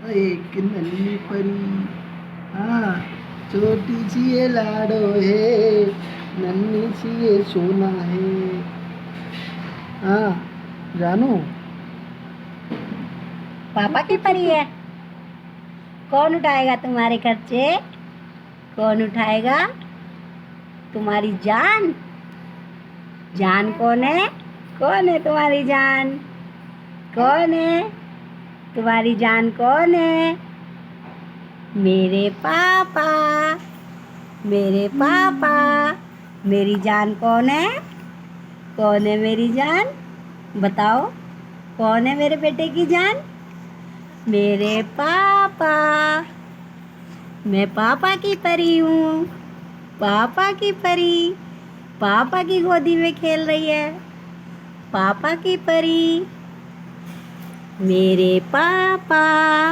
एक नन्ही परी, हाँ छोटी सी ये लाडो है, नन्ही सी ये सोना है। हाँ जानू। पापा की परी है। कौन उठाएगा तुम्हारे खर्चे? कौन उठाएगा? तुम्हारी जान। जान कौन है? कौन है तुम्हारी जान? कौन है तुम्हारी जान? कौन है? मेरे पापा। मेरे पापा। मेरी जान कौन है? कौन है मेरी जान? बताओ, कौन है मेरे बेटे की जान? मेरे पापा। मैं पापा की परी हूँ। पापा की परी पापा की गोदी में खेल रही है। पापा की परी। मेरे पापा।